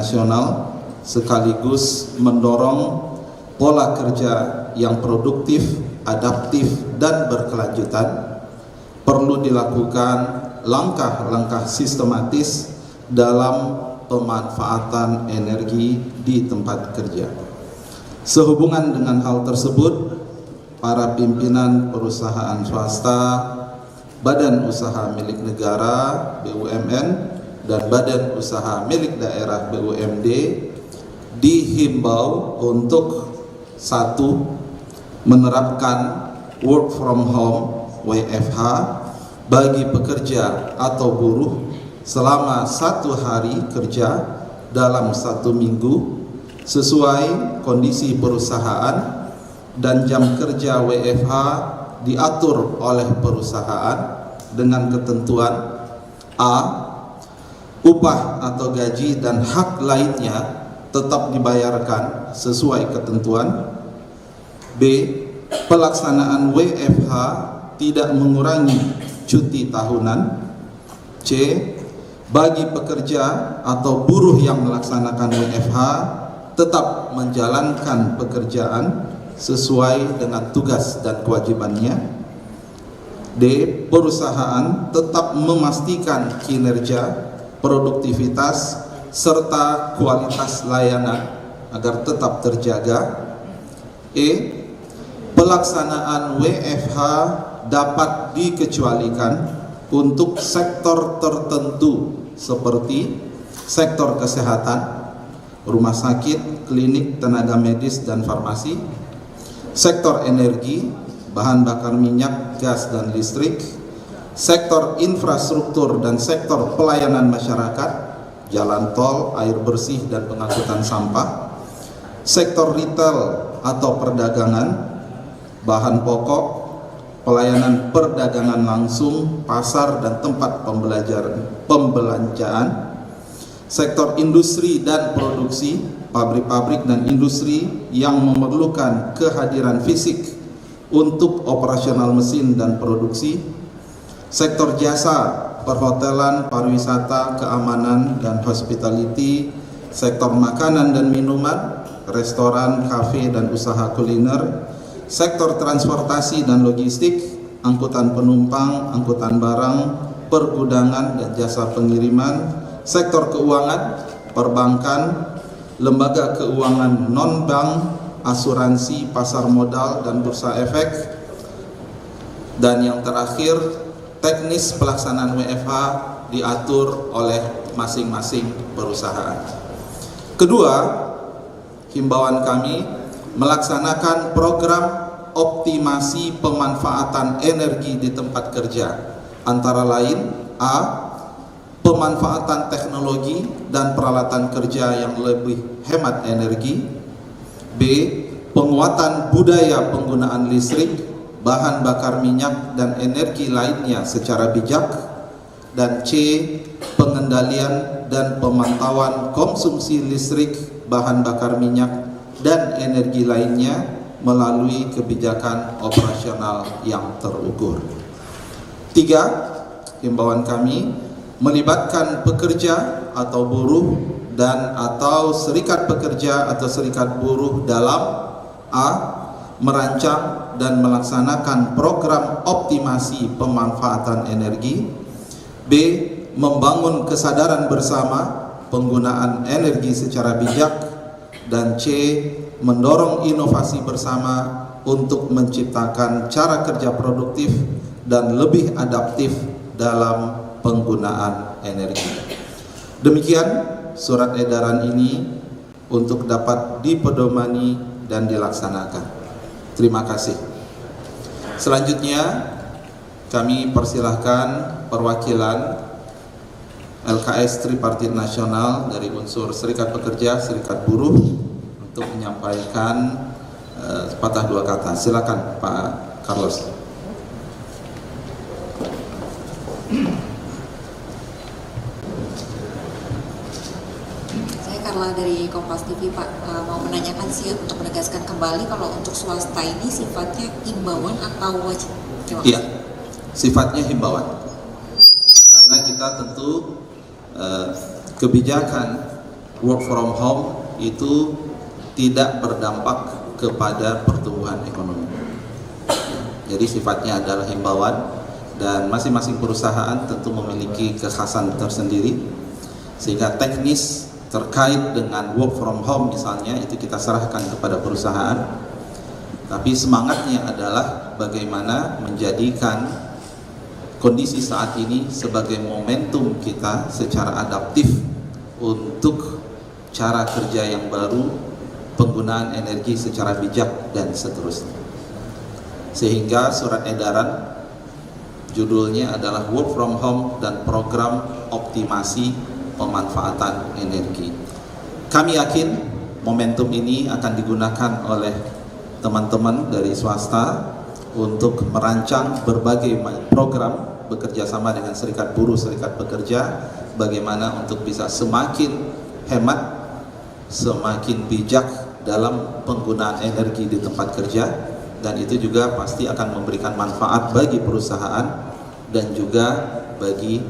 nasional sekaligus mendorong pola kerja yang produktif, adaptif, dan berkelanjutan. Perlu dilakukan langkah-langkah sistematis dalam pemanfaatan energi di tempat kerja. Sehubungan dengan hal tersebut, para pimpinan perusahaan swasta, badan usaha milik negara BUMN, dan badan usaha milik daerah BUMD dihimbau untuk 1. Menerapkan work from home WFH bagi pekerja atau buruh selama 1 hari kerja dalam 1 minggu sesuai kondisi perusahaan, dan jam kerja WFH diatur oleh perusahaan dengan ketentuan A. Upah atau gaji dan hak lainnya tetap dibayarkan sesuai ketentuan. B. Pelaksanaan WFH tidak mengurangi cuti tahunan. C. Bagi pekerja atau buruh yang melaksanakan WFH tetap menjalankan pekerjaan sesuai dengan tugas dan kewajibannya. D. Perusahaan tetap memastikan kinerja, produktivitas, serta kualitas layanan agar tetap terjaga. E. Pelaksanaan WFH dapat dikecualikan untuk sektor tertentu seperti sektor kesehatan, rumah sakit, klinik, tenaga medis, dan farmasi, sektor energi, bahan bakar minyak, gas, dan listrik, sektor infrastruktur dan sektor pelayanan masyarakat, jalan tol, air bersih, dan pengangkutan sampah, sektor retail atau perdagangan, bahan pokok, pelayanan perdagangan langsung, pasar, dan tempat pembelanjaan, sektor industri dan produksi, pabrik-pabrik dan industri yang memerlukan kehadiran fisik untuk operasional mesin dan produksi, sektor jasa, perhotelan, pariwisata, keamanan, dan hospitality, sektor makanan dan minuman, restoran, kafe, dan usaha kuliner, sektor transportasi dan logistik, angkutan penumpang, angkutan barang, pergudangan, dan jasa pengiriman, sektor keuangan, perbankan, lembaga keuangan non-bank, asuransi, pasar modal, dan bursa efek, dan yang terakhir, teknis pelaksanaan WFH diatur oleh masing-masing perusahaan. Kedua, himbauan kami melaksanakan program optimasi pemanfaatan energi di tempat kerja, antara lain A. Pemanfaatan teknologi dan peralatan kerja yang lebih hemat energi. B. Penguatan budaya penggunaan listrik, bahan bakar minyak, dan energi lainnya secara bijak. Dan C. Pengendalian dan pemantauan konsumsi listrik, bahan bakar minyak, dan energi lainnya melalui kebijakan operasional yang terukur. 3. Himbauan kami melibatkan pekerja atau buruh dan atau serikat pekerja atau serikat buruh dalam A. Merancang dan melaksanakan program optimasi pemanfaatan energi. B. Membangun kesadaran bersama penggunaan energi secara bijak. Dan C. Mendorong inovasi bersama untuk menciptakan cara kerja produktif dan lebih adaptif dalam penggunaan energi. Demikian surat edaran ini untuk dapat dipedomani dan dilaksanakan. Terima kasih. Selanjutnya kami persilahkan perwakilan LKS Tripartit Nasional dari unsur Serikat Pekerja, Serikat Buruh untuk menyampaikan sepatah dua kata. Silakan Pak Carlos. Saya Carla dari Kompas TV, Pak. Mau menanyakan sih untuk menegaskan kembali kalau untuk swasta ini sifatnya himbauan atau wajib? Iya, sifatnya himbauan. Karena kita tentu kebijakan work from home itu tidak berdampak kepada pertumbuhan ekonomi. Jadi sifatnya adalah himbauan, dan masing-masing perusahaan tentu memiliki kekhasan tersendiri, sehingga teknis terkait dengan work from home misalnya itu kita serahkan kepada perusahaan, tapi semangatnya adalah bagaimana menjadikan kondisi saat ini sebagai momentum kita secara adaptif untuk cara kerja yang baru, penggunaan energi secara bijak, dan seterusnya. Sehingga surat edaran judulnya adalah Work from Home dan Program Optimasi Pemanfaatan Energi. Kami yakin momentum ini akan digunakan oleh teman-teman dari swasta untuk merancang berbagai program bekerja sama dengan serikat buruh, serikat pekerja, bagaimana untuk bisa semakin hemat, semakin bijak dalam penggunaan energi di tempat kerja, dan itu juga pasti akan memberikan manfaat bagi perusahaan dan juga bagi